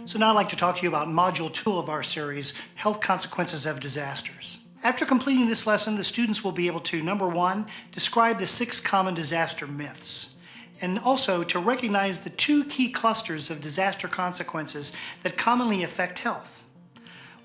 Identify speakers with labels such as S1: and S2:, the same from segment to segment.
S1: So now I'd like to talk to you about Module 2 of our series, Health Consequences of Disasters. After completing this lesson, the students will be able to, number one, describe the 6 common disaster myths, and also to recognize the 2 key clusters of disaster consequences that commonly affect health.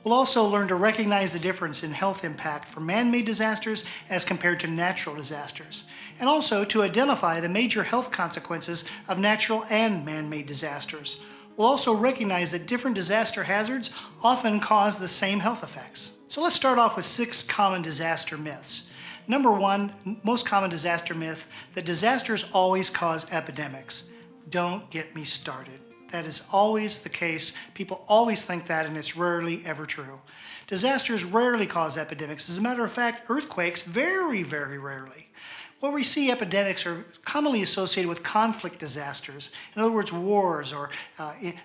S1: We'll also learn to recognize the difference in health impact for man-made disasters as compared to natural disasters, and also to identify the major health consequences of natural and man-made disasters. We'll also recognize that different disaster hazards often cause the same health effects. So let's start off with 6 common disaster myths. Number 1, most common disaster myth, that disasters always cause epidemics. Don't get me started. That is always the case. People always think that, and it's rarely ever true. Disasters rarely cause epidemics. As a matter of fact, earthquakes very, very rarely. Where we see epidemics are commonly associated with conflict disasters. In other words, wars or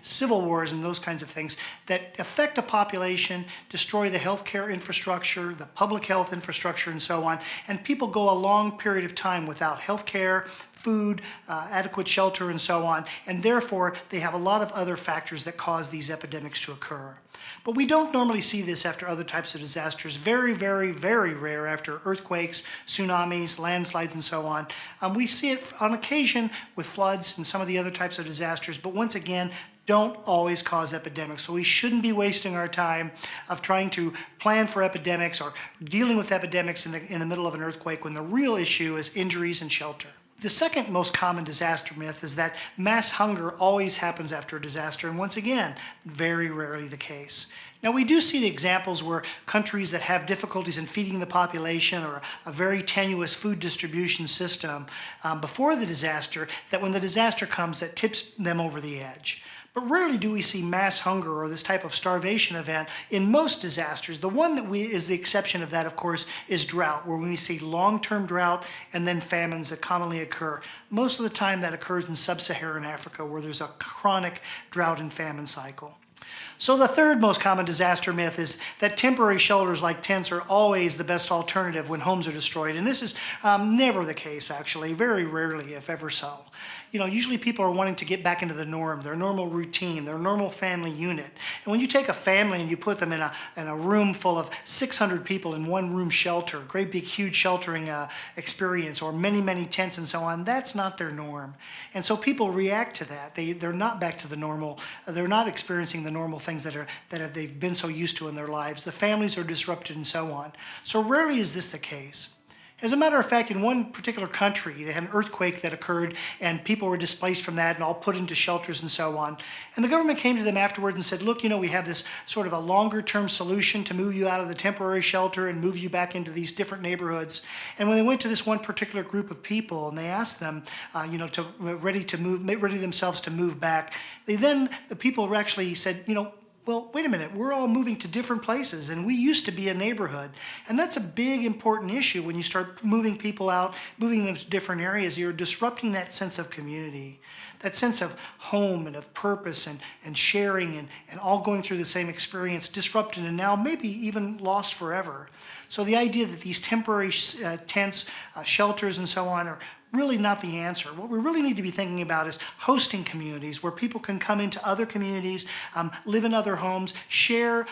S1: civil wars and those kinds of things that affect a population, destroy the healthcare infrastructure, the public health infrastructure, and so on. And people go a long period of time without healthcare, food, adequate shelter, and so on. And therefore, they have a lot of other factors that cause these epidemics to occur. But we don't normally see this after other types of disasters. Very, very, very rare after earthquakes, tsunamis, landslides, and so on. We see it on occasion with floods and some of the other types of disasters, but once again, don't always cause epidemics. So we shouldn't be wasting our time of trying to plan for epidemics or dealing with epidemics in the middle of an earthquake when the real issue is injuries and shelter. The second most common disaster myth is that mass hunger always happens after a disaster, and once again, very rarely the case. Now, we do see the examples where countries that have difficulties in feeding the population or a very tenuous food distribution system before the disaster, that when the disaster comes, that tips them over the edge. But rarely do we see mass hunger or this type of starvation event in most disasters. The one that is the exception of that, of course, is drought, where we see long-term drought and then famines that commonly occur. Most of the time that occurs in sub-Saharan Africa, where there's a chronic drought and famine cycle. So the third most common disaster myth is that temporary shelters like tents are always the best alternative when homes are destroyed. And this is never the case, actually, very rarely, if ever so. Usually people are wanting to get back into the norm, their normal routine, their normal family unit. And when you take a family and you put them in a room full of 600 people in one room shelter, great big huge sheltering experience, or many, many tents and so on, that's not their norm. And so people react to that. They're not back to the normal. They're not experiencing the normal things that they've been so used to in their lives. The families are disrupted and so on. So rarely is this the case. As a matter of fact, in one particular country, they had an earthquake that occurred and people were displaced from that and all put into shelters and so on. And the government came to them afterwards and said, look, we have this sort of a longer term solution to move you out of the temporary shelter and move you back into these different neighborhoods. And when they went to this one particular group of people and they asked them, to ready themselves to move back, the people actually said, well, wait a minute, we're all moving to different places and we used to be a neighborhood. And that's a big important issue when you start moving people out, moving them to different areas. You're disrupting that sense of community, that sense of home and of purpose and sharing and all going through the same experience, disrupted and now maybe even lost forever. So the idea that these temporary tents, shelters and so on are really not the answer. What we really need to be thinking about is hosting communities where people can come into other communities, live in other homes, share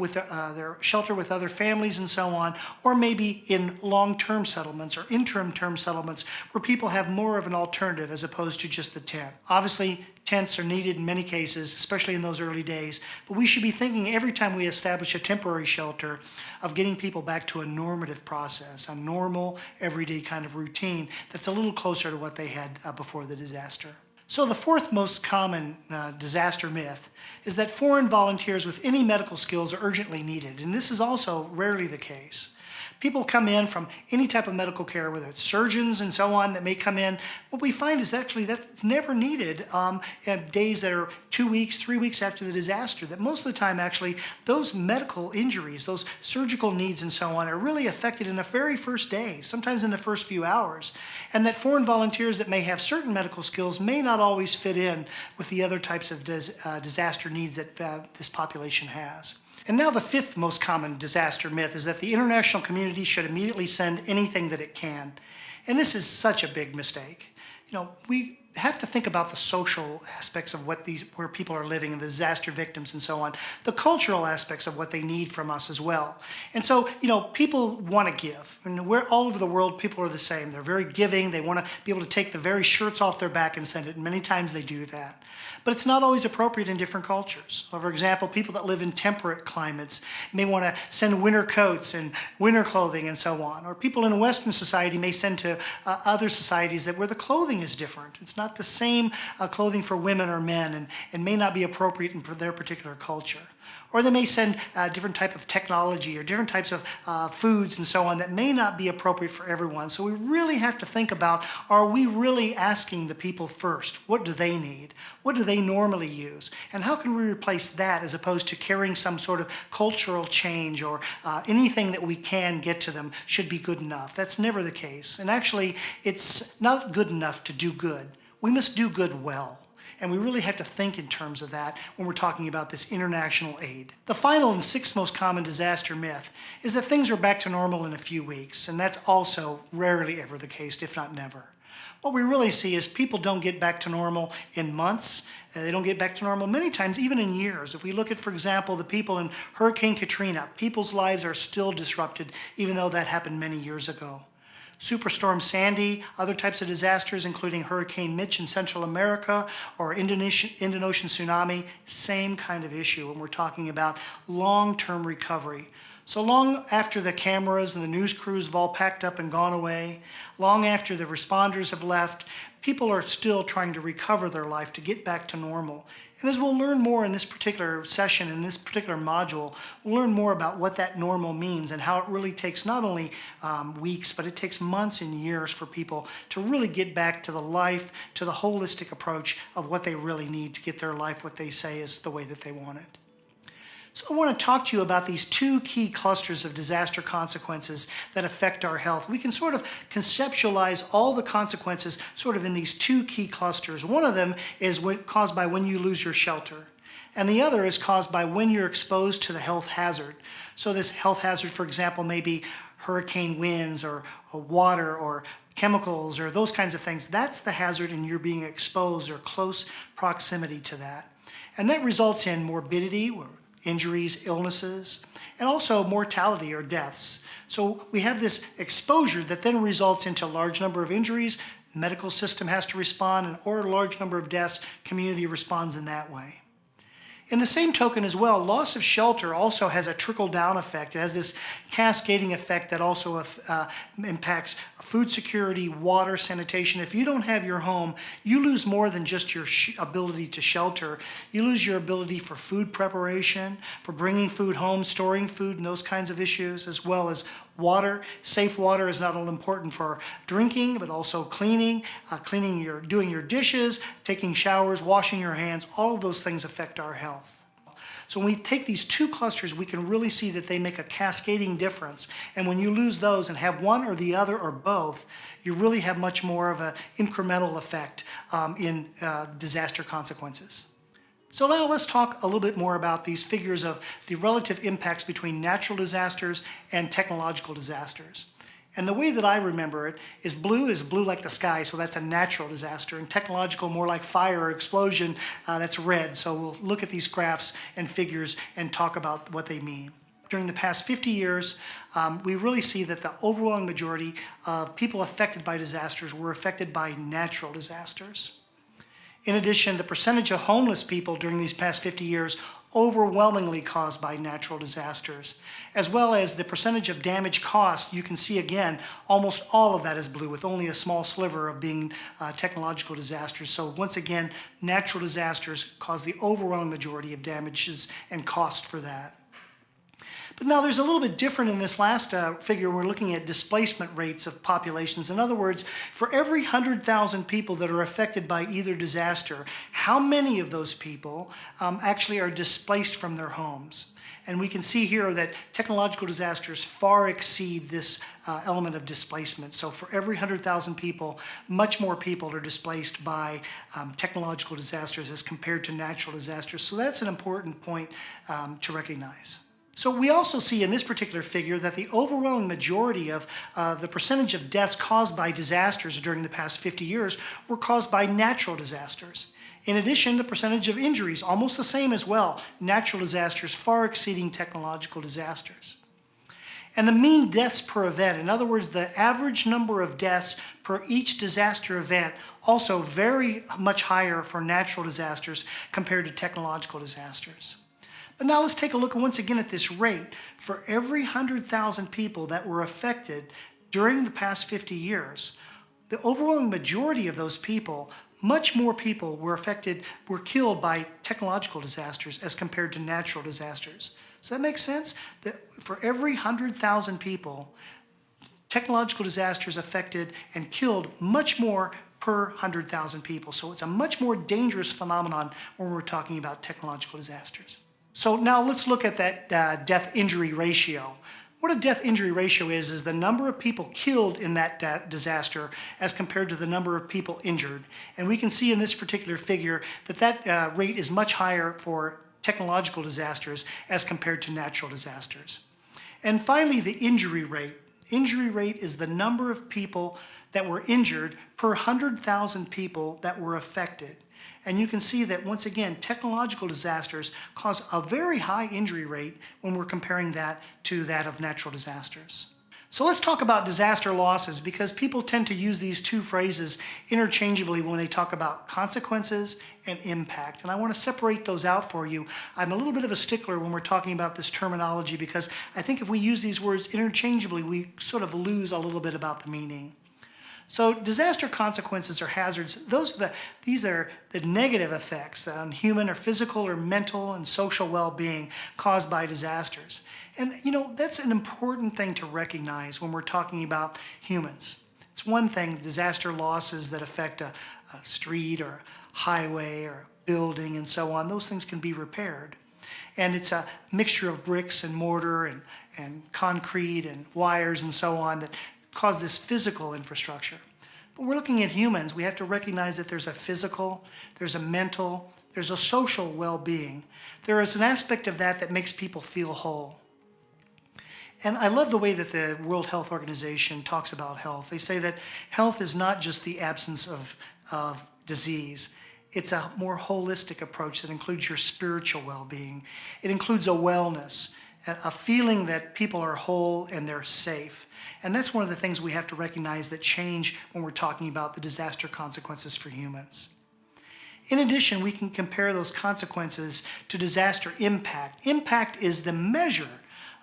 S1: with their shelter with other families and so on, or maybe in long-term settlements or interim-term settlements where people have more of an alternative as opposed to just the tent. Obviously, tents are needed in many cases, especially in those early days, but we should be thinking every time we establish a temporary shelter of getting people back to a normative process, a normal, everyday kind of routine that's a little closer to what they had before the disaster. So the fourth most common disaster myth is that foreign volunteers with any medical skills are urgently needed, and this is also rarely the case. People come in from any type of medical care, whether it's surgeons and so on that may come in. What we find is actually that's never needed at days that are 2 weeks, 3 weeks after the disaster, that most of the time actually those medical injuries, those surgical needs and so on are really affected in the very first day, sometimes in the first few hours. And that foreign volunteers that may have certain medical skills may not always fit in with the other types of disaster needs that this population has. And now the fifth most common disaster myth is that the international community should immediately send anything that it can. And this is such a big mistake. We have to think about the social aspects of where people are living and the disaster victims and so on, the cultural aspects of what they need from us as well. And so, people want to give. And we're all over the world, people are the same. They're very giving. They want to be able to take the very shirts off their back and send it. And many times they do that. But it's not always appropriate in different cultures. So for example, people that live in temperate climates may want to send winter coats and winter clothing and so on. Or people in a Western society may send to other societies where the clothing is different. It's not the same clothing for women or men and may not be appropriate in their particular culture. Or they may send different type of technology or different types of foods and so on that may not be appropriate for everyone. So we really have to think about, are we really asking the people first? What do they need? What do they normally use? And how can we replace that as opposed to carrying some sort of cultural change or anything that we can get to them should be good enough? That's never the case. And actually, it's not good enough to do good. We must do good well. And we really have to think in terms of that when we're talking about this international aid. The final and sixth most common disaster myth is that things are back to normal in a few weeks, and that's also rarely ever the case, if not never. What we really see is people don't get back to normal in months. They don't get back to normal many times, even in years. If we look at, for example, the people in Hurricane Katrina, people's lives are still disrupted, even though that happened many years ago. Superstorm Sandy, other types of disasters, including Hurricane Mitch in Central America or Indian Ocean tsunami, same kind of issue when we're talking about long-term recovery. So long after the cameras and the news crews have all packed up and gone away, long after the responders have left, people are still trying to recover their life to get back to normal. And as we'll learn more in this particular session, in this particular module, we'll learn more about what that normal means and how it really takes not only weeks, but it takes months and years for people to really get back to the life, to the holistic approach of what they really need to get their life, what they say is the way that they want it. So I want to talk to you about these two key clusters of disaster consequences that affect our health. We can sort of conceptualize all the consequences sort of in these two key clusters. One of them is caused by when you lose your shelter, and the other is caused by when you're exposed to the health hazard. So this health hazard, for example, may be hurricane winds or water or chemicals or those kinds of things. That's the hazard, and you're being exposed or close proximity to that. And that results in morbidity, or injuries, illnesses, and also mortality or deaths. So we have this exposure that then results into a large number of injuries, medical system has to respond, or a large number of deaths, community responds in that way. In the same token as well, loss of shelter also has a trickle-down effect. It has this cascading effect that also impacts food security, water, sanitation. If you don't have your home, you lose more than just your ability to shelter. You lose your ability for food preparation, for bringing food home, storing food, and those kinds of issues, as well as water. Safe water is not only important for drinking, but also cleaning, doing your dishes, taking showers, washing your hands. All of those things affect our health. So when we take these two clusters, we can really see that they make a cascading difference. And when you lose those and have one or the other or both, you really have much more of an incremental effect in disaster consequences. So now let's talk a little bit more about these figures of the relative impacts between natural disasters and technological disasters. And the way that I remember it is blue like the sky, so that's a natural disaster, and technological more like fire or explosion, that's red. So we'll look at these graphs and figures and talk about what they mean. During the past 50 years, we really see that the overwhelming majority of people affected by disasters were affected by natural disasters. In addition, the percentage of homeless people during these past 50 years overwhelmingly caused by natural disasters, as well as the percentage of damage caused. You can see again, almost all of that is blue, with only a small sliver of being technological disasters. So once again, natural disasters cause the overwhelming majority of damages and cost for that. But now there's a little bit different in this last figure. We're looking at displacement rates of populations. In other words, for every 100,000 people that are affected by either disaster, how many of those people actually are displaced from their homes? And we can see here that technological disasters far exceed this element of displacement. So for every 100,000 people, much more people are displaced by technological disasters as compared to natural disasters. So that's an important point to recognize. So we also see in this particular figure that the overwhelming majority of the percentage of deaths caused by disasters during the past 50 years were caused by natural disasters. In addition, the percentage of injuries, almost the same as well, natural disasters far exceeding technological disasters. And the mean deaths per event, in other words, the average number of deaths per each disaster event, also very much higher for natural disasters compared to technological disasters. But now let's take a look once again at this rate. For every 100,000 people that were affected during the past 50 years, the overwhelming majority of those people, much more people were killed by technological disasters as compared to natural disasters. Does that make sense? That for every 100,000 people, technological disasters affected and killed much more per 100,000 people. So it's a much more dangerous phenomenon when we're talking about technological disasters. So now let's look at that death-injury ratio. What a death-injury ratio is the number of people killed in that disaster as compared to the number of people injured. And we can see in this particular figure that rate is much higher for technological disasters as compared to natural disasters. And finally, the injury rate. Injury rate is the number of people that were injured per 100,000 people that were affected. And you can see that, once again, technological disasters cause a very high injury rate when we're comparing that to that of natural disasters. So let's talk about disaster losses, because people tend to use these two phrases interchangeably when they talk about consequences and impact. And I want to separate those out for you. I'm a little bit of a stickler when we're talking about this terminology, because I think if we use these words interchangeably, we sort of lose a little bit about the meaning. So disaster consequences or hazards, these are the negative effects on human or physical or mental and social well-being caused by disasters. And that's an important thing to recognize when we're talking about humans. It's one thing, disaster losses that affect a street or a highway or a building and so on, those things can be repaired. And it's a mixture of bricks and mortar and concrete and wires and so on that cause this physical infrastructure. But we're looking at humans. We have to recognize that there's a physical, there's a mental, there's a social well-being. There is an aspect of that that makes people feel whole. And I love the way that the World Health Organization talks about health. They say that health is not just the absence of disease. It's a more holistic approach that includes your spiritual well-being. It includes a wellness, a feeling that people are whole and they're safe. And that's one of the things we have to recognize that change when we're talking about the disaster consequences for humans. In addition, we can compare those consequences to disaster impact. Impact is the measure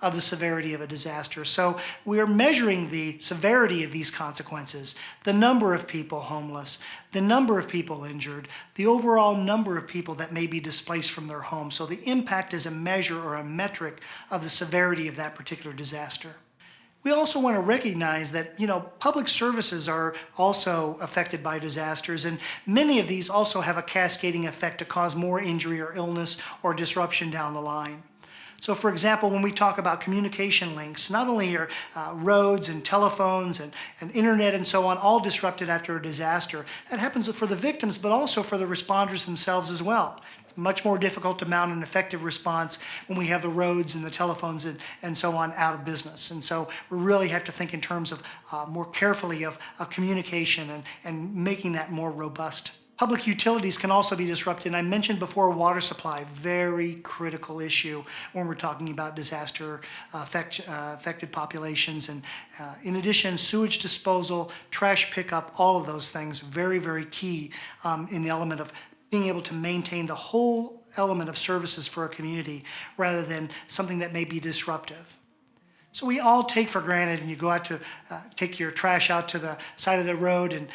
S1: of the severity of a disaster. So we are measuring the severity of these consequences, the number of people homeless, the number of people injured, the overall number of people that may be displaced from their homes. So the impact is a measure or a metric of the severity of that particular disaster. We also want to recognize that, public services are also affected by disasters, and many of these also have a cascading effect to cause more injury or illness or disruption down the line. So, for example, when we talk about communication links, not only are roads and telephones and internet and so on all disrupted after a disaster. That happens for the victims, but also for the responders themselves as well. It's much more difficult to mount an effective response when we have the roads and the telephones and so on out of business. And so we really have to think in terms of more carefully of communication and making that more robust. Public utilities can also be disrupted. I mentioned before water supply, very critical issue when we're talking about disaster affected populations. And in addition, sewage disposal, trash pickup, all of those things, very, very key in the element of being able to maintain the whole element of services for a community rather than something that may be disruptive. So we all take for granted, and you go out to take your trash out to the side of the road, and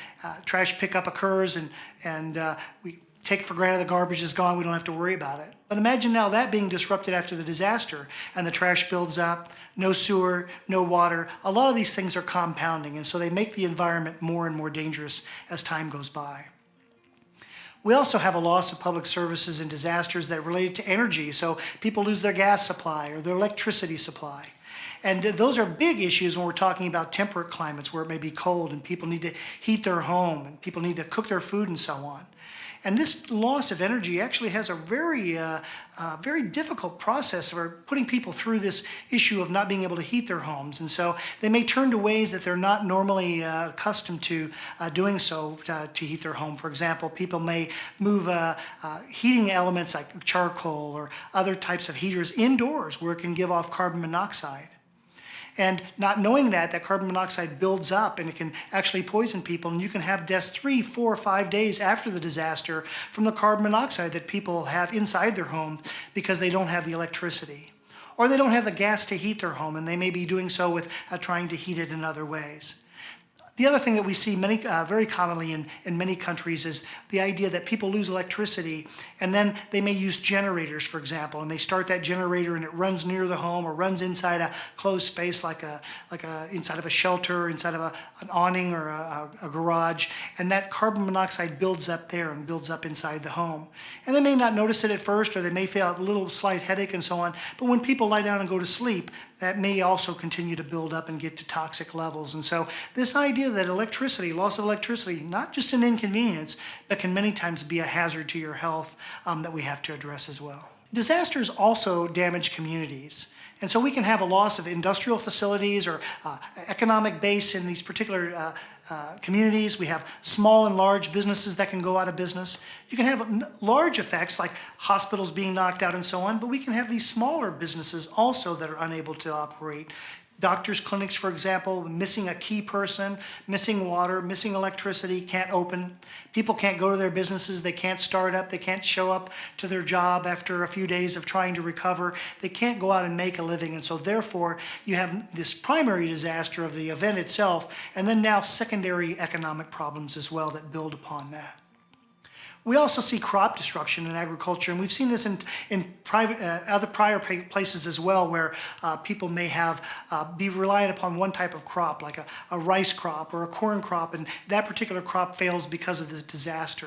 S1: trash pickup occurs, and we take for granted the garbage is gone, we don't have to worry about it. But imagine now that being disrupted after the disaster, and the trash builds up, no sewer, no water. A lot of these things are compounding, and so they make the environment more and more dangerous as time goes by. We also have a loss of public services and disasters that are related to energy, so people lose their gas supply or their electricity supply. And those are big issues when we're talking about temperate climates where it may be cold and people need to heat their home and people need to cook their food and so on. And this loss of energy actually has a very difficult process for putting people through this issue of not being able to heat their homes. And so they may turn to ways that they're not normally accustomed to doing so to heat their home. For example, people may move heating elements like charcoal or other types of heaters indoors where it can give off carbon monoxide. And not knowing that carbon monoxide builds up and it can actually poison people, and you can have deaths 3, 4, 5 days after the disaster from the carbon monoxide that people have inside their home because they don't have the electricity. Or they don't have the gas to heat their home, and they may be doing so with trying to heat it in other ways. The other thing that we see very commonly in many countries is the idea that people lose electricity and then they may use generators, for example, and they start that generator and it runs near the home or runs inside a closed space like inside of a shelter, inside of an awning or a garage, and that carbon monoxide builds up there and builds up inside the home. And they may not notice it at first, or they may feel a little slight headache and so on, but when people lie down and go to sleep, that may also continue to build up and get to toxic levels. And so this idea that loss of electricity, not just an inconvenience, but can many times be a hazard to your health that we have to address as well. Disasters also damage communities. And so we can have a loss of industrial facilities or economic base in these particular communities. We have small and large businesses that can go out of business. You can have large effects like hospitals being knocked out and so on, but we can have these smaller businesses also that are unable to operate. Doctors' clinics, for example, missing a key person, missing water, missing electricity, can't open. People can't go to their businesses, they can't start up, they can't show up to their job after a few days of trying to recover. They can't go out and make a living, and so therefore you have this primary disaster of the event itself, and then now secondary economic problems as well that build upon that. We also see crop destruction in agriculture, and we've seen this in other prior places as well, where people may be reliant upon one type of crop, like a rice crop or a corn crop, and that particular crop fails because of this disaster.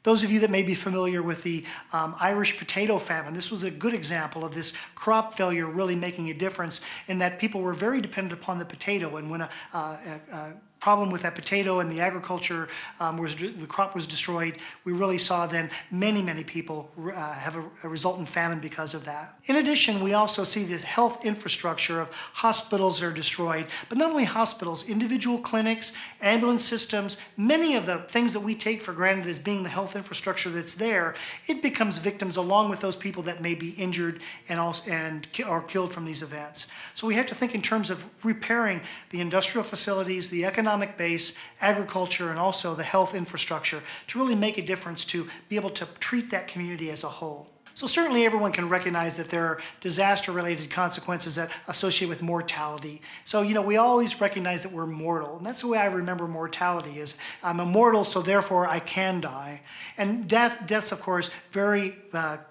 S1: Those of you that may be familiar with the Irish potato famine, this was a good example of this crop failure really making a difference in that people were very dependent upon the potato, and when a problem with that potato and the agriculture, the crop was destroyed, we really saw then many people have a resultant famine because of that. In addition, we also see the health infrastructure of hospitals that are destroyed, but not only hospitals, individual clinics, ambulance systems, many of the things that we take for granted as being the health infrastructure that's there, it becomes victims along with those people that may be injured or killed from these events. So we have to think in terms of repairing the industrial facilities, the economic base, agriculture, and also the health infrastructure to really make a difference to be able to treat that community as a whole. So certainly everyone can recognize that there are disaster-related consequences that associate with mortality. So, we always recognize that we're mortal, and that's the way I remember mortality is I'm immortal, so therefore I can die. And deaths, of course, very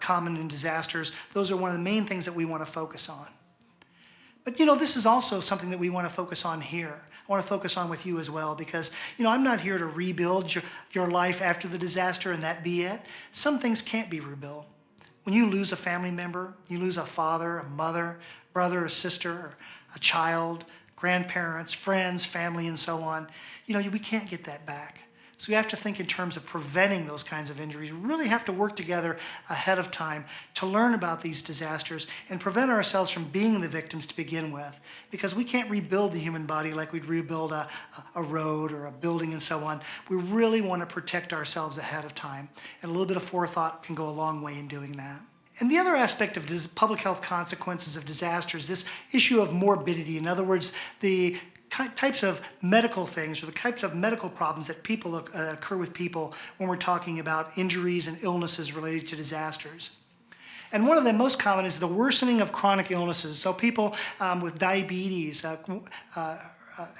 S1: common in disasters. Those are one of the main things that we want to focus on. But this is also something that we want to focus on here. I want to focus on with you as well because, I'm not here to rebuild your life after the disaster and that be it. Some things can't be rebuilt. When you lose a family member, you lose a father, a mother, brother, a sister, or a child, grandparents, friends, family, and so on, we can't get that back. So we have to think in terms of preventing those kinds of injuries. We really have to work together ahead of time to learn about these disasters and prevent ourselves from being the victims to begin with. Because we can't rebuild the human body like we'd rebuild a road or a building and so on. We really want to protect ourselves ahead of time. And a little bit of forethought can go a long way in doing that. And the other aspect of public health consequences of disasters, this issue of morbidity. In other words, the types of medical things or the types of medical problems that occur with people when we're talking about injuries and illnesses related to disasters. And one of the most common is the worsening of chronic illnesses. So people with diabetes,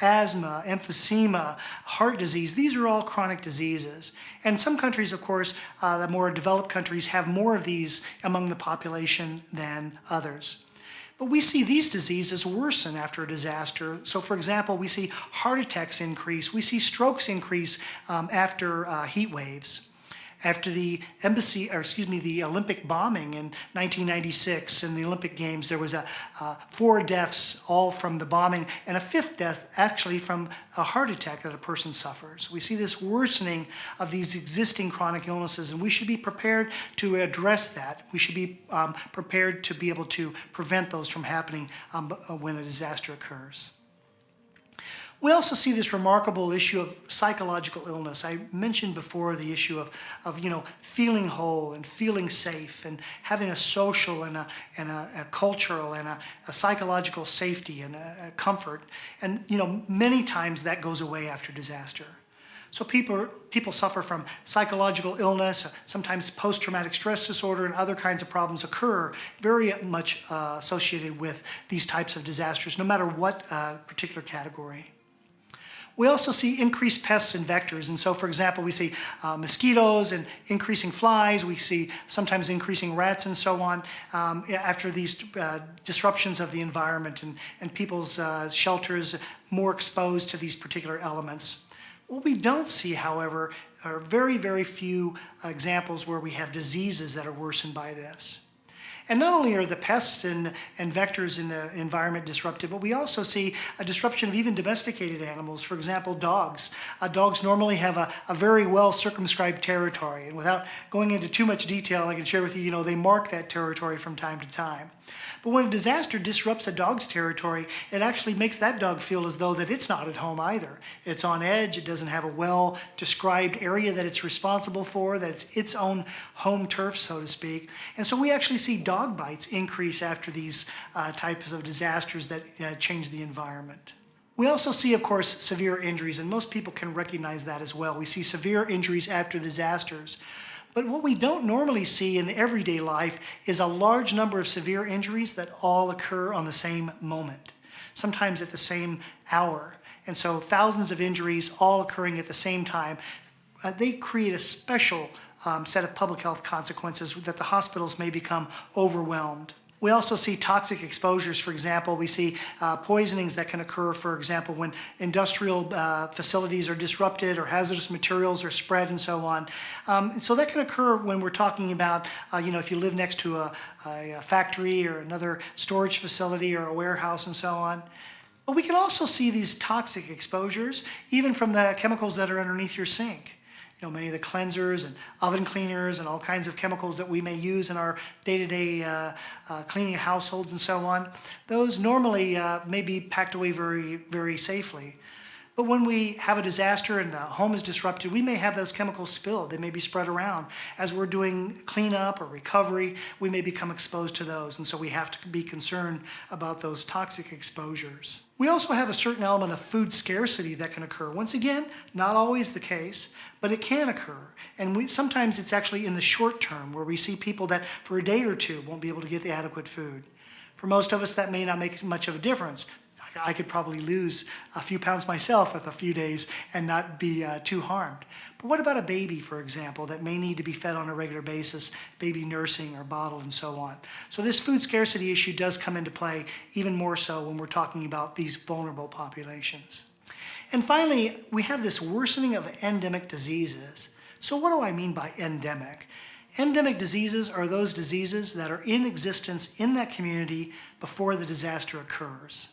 S1: asthma, emphysema, heart disease, these are all chronic diseases. And some countries, of course, the more developed countries have more of these among the population than others. But we see these diseases worsen after a disaster. So for example, we see heart attacks increase, we see strokes increase after heat waves. After the the Olympic bombing in 1996 in the Olympic Games, there was 4 deaths, all from the bombing, and a 5th death actually from a heart attack that a person suffers. We see this worsening of these existing chronic illnesses, and we should be prepared to address that. We should be prepared to be able to prevent those from happening when a disaster occurs. We also see this remarkable issue of psychological illness. I mentioned before the issue of feeling whole and feeling safe and having a social and a cultural and a psychological safety and a comfort. And many times that goes away after disaster. So people suffer from psychological illness, sometimes post-traumatic stress disorder and other kinds of problems occur very much associated with these types of disasters, no matter what particular category. We also see increased pests and vectors. And so, for example, we see mosquitoes and increasing flies. We see sometimes increasing rats and so on after these disruptions of the environment and people's shelters more exposed to these particular elements. What we don't see, however, are very, very few examples where we have diseases that are worsened by this. And not only are the pests and vectors in the environment disrupted, but we also see a disruption of even domesticated animals. For example, dogs. Dogs normally have a very well circumscribed territory. And without going into too much detail, I can share with you, they mark that territory from time to time. But when a disaster disrupts a dog's territory, it actually makes that dog feel as though that it's not at home either. It's on edge, it doesn't have a well-described area that it's responsible for, that it's its own home turf, so to speak. And so we actually see dog bites increase after these types of disasters that change the environment. We also see, of course, severe injuries, and most people can recognize that as well. We see severe injuries after disasters. But what we don't normally see in everyday life is a large number of severe injuries that all occur on the same moment, sometimes at the same hour. And so thousands of injuries all occurring at the same time, they create a special set of public health consequences that the hospitals may become overwhelmed. We also see toxic exposures. For example, we see poisonings that can occur, for example, when industrial facilities are disrupted or hazardous materials are spread and so on. So that can occur when we're talking about, if you live next to a factory or another storage facility or a warehouse and so on. But we can also see these toxic exposures even from the chemicals that are underneath your sink. Many of the cleansers and oven cleaners and all kinds of chemicals that we may use in our day-to-day cleaning households and so on, those normally may be packed away very, very safely. But when we have a disaster and the home is disrupted, we may have those chemicals spilled. They may be spread around. As we're doing cleanup or recovery, we may become exposed to those, and so we have to be concerned about those toxic exposures. We also have a certain element of food scarcity that can occur. Once again, not always the case, but it can occur. And sometimes it's actually in the short term where we see people that for a day or two won't be able to get the adequate food. For most of us, that may not make much of a difference. I could probably lose a few pounds myself with a few days and not be too harmed. But what about a baby, for example, that may need to be fed on a regular basis, baby nursing or bottled and so on? So this food scarcity issue does come into play even more so when we're talking about these vulnerable populations. And finally, we have this worsening of endemic diseases. So what do I mean by endemic? Endemic diseases are those diseases that are in existence in that community before the disaster occurs.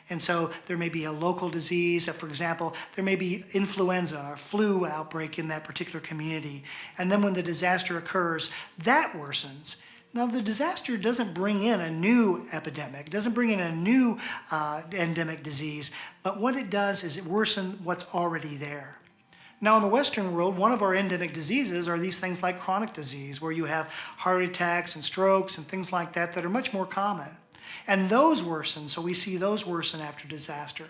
S1: And so there may be a local disease. For example, there may be influenza or flu outbreak in that particular community. And then when the disaster occurs, that worsens. Now, the disaster doesn't bring in a new epidemic, doesn't bring in a new endemic disease, but what it does is it worsens what's already there. Now, in the Western world, one of our endemic diseases are these things like chronic disease, where you have heart attacks and strokes and things like that are much more common. And those worsen, so we see those worsen after disaster.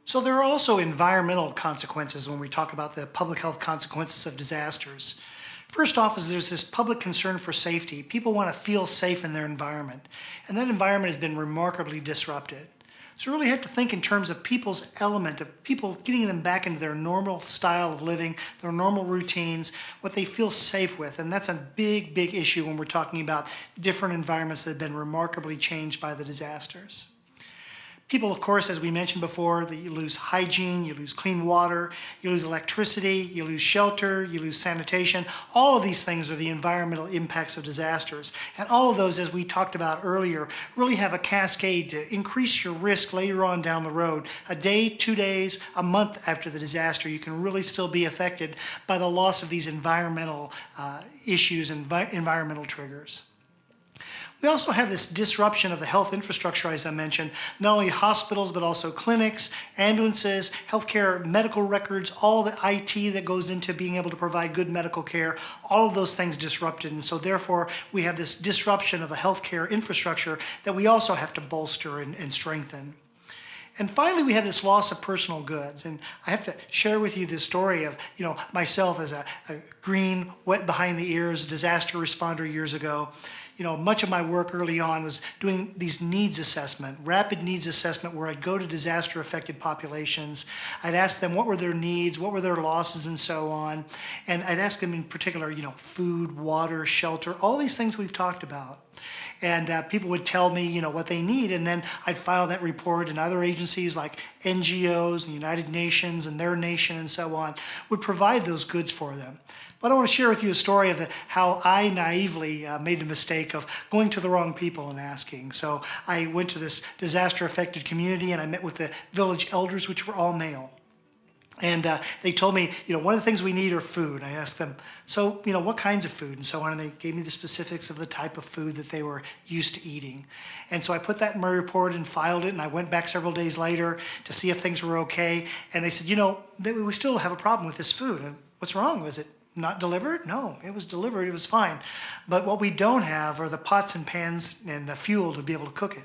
S1: So there are also environmental consequences when we talk about the public health consequences of disasters. First off is there's this public concern for safety. People want to feel safe in their environment. And that environment has been remarkably disrupted. So we really have to think in terms of people's element, of people getting them back into their normal style of living, their normal routines, what they feel safe with. And that's a big, big issue when we're talking about different environments that have been remarkably changed by the disasters. People, of course, as we mentioned before, that you lose hygiene, you lose clean water, you lose electricity, you lose shelter, you lose sanitation. All of these things are the environmental impacts of disasters. And all of those, as we talked about earlier, really have a cascade to increase your risk later on down the road. A day, 2 days, a month after the disaster, you can really still be affected by the loss of these environmental issues and environmental triggers. We also have this disruption of the health infrastructure, as I mentioned, not only hospitals, but also clinics, ambulances, healthcare, medical records, all the IT that goes into being able to provide good medical care, all of those things disrupted. And so therefore, we have this disruption of the healthcare infrastructure that we also have to bolster and strengthen. And finally, we have this loss of personal goods. And I have to share with you this story of, myself as a green, wet behind the ears disaster responder years ago. Much of my work early on was doing these needs assessment, rapid needs assessment, where I'd go to disaster affected populations. I'd ask them what were their needs, what were their losses, and so on. And I'd ask them in particular, food, water, shelter, all these things we've talked about. And people would tell me, what they need, and then I'd file that report, and other agencies like NGOs and United Nations and their nation and so on would provide those goods for them. But I want to share with you a story of how I naively made the mistake of going to the wrong people and asking. So I went to this disaster-affected community, and I met with the village elders, which were all male. And they told me, one of the things we need are food. I asked them, so, what kinds of food and so on. And they gave me the specifics of the type of food that they were used to eating. And so I put that in my report and filed it. And I went back several days later to see if things were okay. And they said, we still have a problem with this food. And what's wrong? Was it not delivered? No, it was delivered. It was fine. But what we don't have are the pots and pans and the fuel to be able to cook it.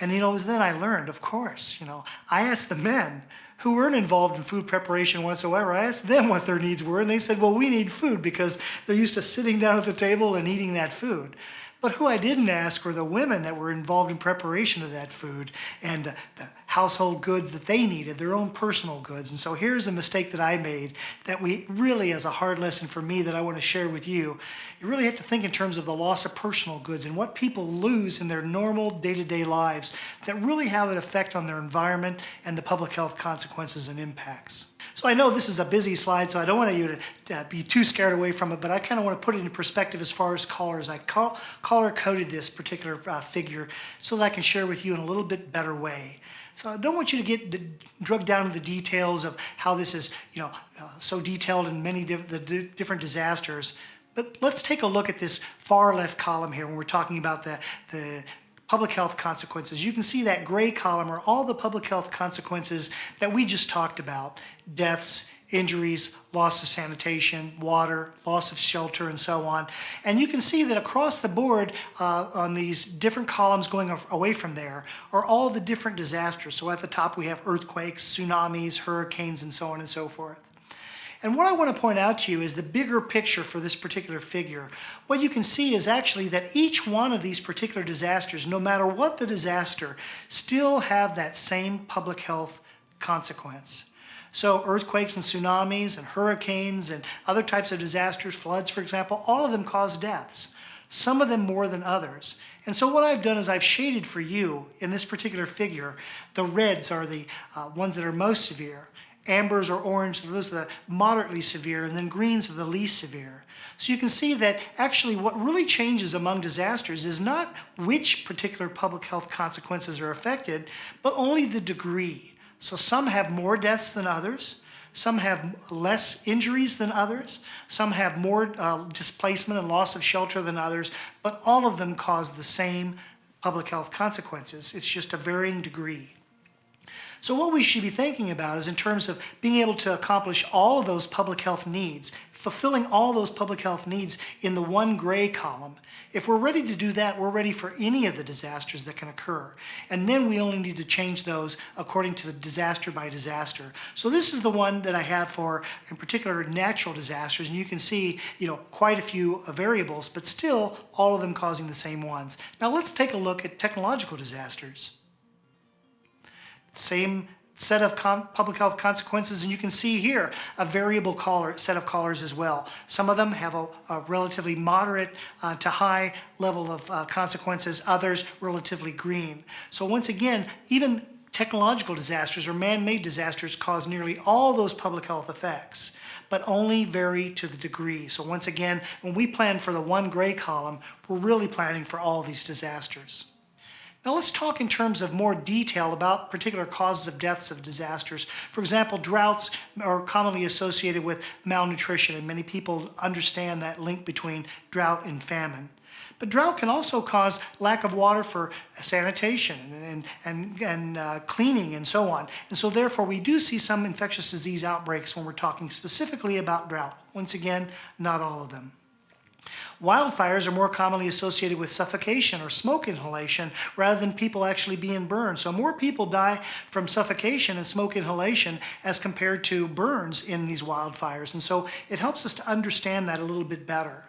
S1: And, it was then I learned, of course, I asked the men who weren't involved in food preparation whatsoever. I asked them what their needs were, and they said, well, we need food, because they're used to sitting down at the table and eating that food. But who I didn't ask were the women that were involved in preparation of that food and the household goods that they needed, their own personal goods. And so here's a mistake that I made that we really, as a hard lesson for me that I want to share with you. You really have to think in terms of the loss of personal goods and what people lose in their normal day-to-day lives that really have an effect on their environment and the public health consequences and impacts. So I know this is a busy slide, so I don't want you to be too scared away from it, but I kind of want to put it in perspective as far as colors. I color-coded this particular figure so that I can share with you in a little bit better way. So I don't want you to get drugged down to the details of how this is, so detailed in many different disasters. But let's take a look at this far left column here when we're talking about the public health consequences. You can see that gray column are all the public health consequences that we just talked about: deaths, injuries, loss of sanitation, water, loss of shelter, and so on. And you can see that across the board on these different columns going away from there are all the different disasters. So at the top we have earthquakes, tsunamis, hurricanes, and so on and so forth. And what I want to point out to you is the bigger picture for this particular figure. What you can see is actually that each one of these particular disasters, no matter what the disaster, still have that same public health consequence. So earthquakes and tsunamis and hurricanes and other types of disasters, floods for example, all of them cause deaths. Some of them more than others. And so what I've done is I've shaded for you in this particular figure, the reds are the ones that are most severe. Ambers or orange, those are the moderately severe, and then greens are the least severe. So you can see that actually what really changes among disasters is not which particular public health consequences are affected, but only the degree. So some have more deaths than others, some have less injuries than others, some have more displacement and loss of shelter than others, but all of them cause the same public health consequences. It's just a varying degree. So what we should be thinking about is in terms of being able to accomplish all of those public health needs, fulfilling all those public health needs in the one gray column. If we're ready to do that, we're ready for any of the disasters that can occur. And then we only need to change those according to the disaster by disaster. So this is the one that I have for, in particular, natural disasters. And you can see, quite a few variables, but still all of them causing the same ones. Now let's take a look at technological disasters. Same set of public health consequences, and you can see here a variable set of callers as well. Some of them have a relatively moderate to high level of consequences, others relatively green. So once again, even technological disasters or man-made disasters cause nearly all those public health effects, but only vary to the degree. So once again, when we plan for the one gray column, we're really planning for all these disasters. Now let's talk in terms of more detail about particular causes of deaths of disasters. For example, droughts are commonly associated with malnutrition, and many people understand that link between drought and famine. But drought can also cause lack of water for sanitation and cleaning and so on. And so therefore we do see some infectious disease outbreaks when we're talking specifically about drought. Once again, not all of them. Wildfires are more commonly associated with suffocation or smoke inhalation rather than people actually being burned. So more people die from suffocation and smoke inhalation as compared to burns in these wildfires. And so it helps us to understand that a little bit better.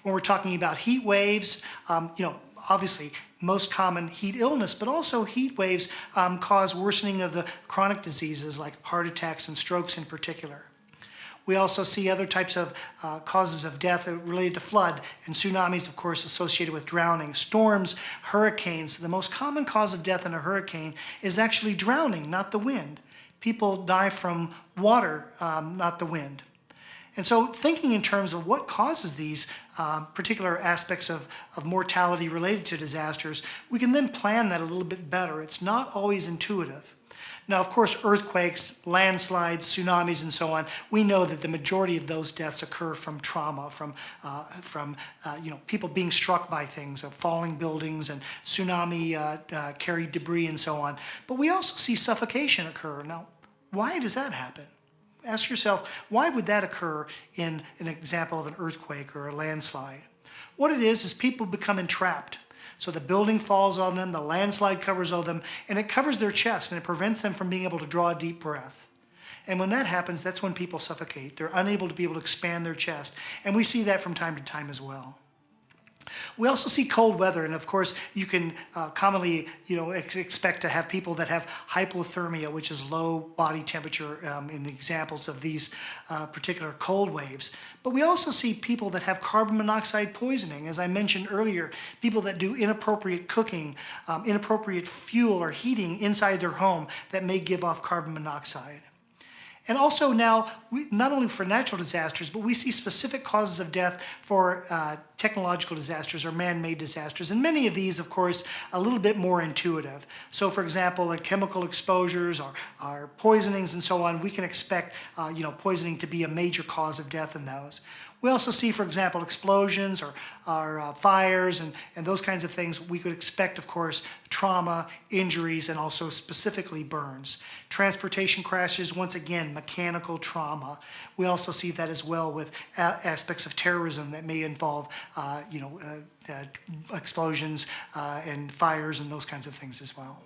S1: When we're talking about heat waves, obviously most common heat illness, but also heat waves cause worsening of the chronic diseases like heart attacks and strokes in particular. We also see other types of causes of death related to flood and tsunamis, of course, associated with drowning. Storms, hurricanes. The most common cause of death in a hurricane is actually drowning, not the wind. People die from water, not the wind. And so thinking in terms of what causes these particular aspects of mortality related to disasters, we can then plan that a little bit better. It's not always intuitive. Now, of course, earthquakes, landslides, tsunamis, and so on, we know that the majority of those deaths occur from trauma, from people being struck by things, falling buildings and tsunami carried debris and so on. But we also see suffocation occur. Now, why does that happen? Ask yourself, why would that occur in an example of an earthquake or a landslide? What it is people become entrapped. So the building falls on them, the landslide covers on them, and it covers their chest, and it prevents them from being able to draw a deep breath. And when that happens, that's when people suffocate. They're unable to be able to expand their chest. And we see that from time to time as well. We also see cold weather, and of course you can commonly expect to have people that have hypothermia, which is low body temperature in the examples of these particular cold waves. But we also see people that have carbon monoxide poisoning, as I mentioned earlier, people that do inappropriate cooking, inappropriate fuel or heating inside their home that may give off carbon monoxide. And also now, not only for natural disasters, but we see specific causes of death for technological disasters or man-made disasters. And many of these, of course, a little bit more intuitive. So for example, like chemical exposures or poisonings and so on, we can expect poisoning to be a major cause of death in those. We also see, for example, explosions or fires and those kinds of things. We could expect, of course, trauma, injuries, and also specifically burns. Transportation crashes, once again, mechanical trauma. We also see that as well with aspects of terrorism that may involve explosions and fires and those kinds of things as well.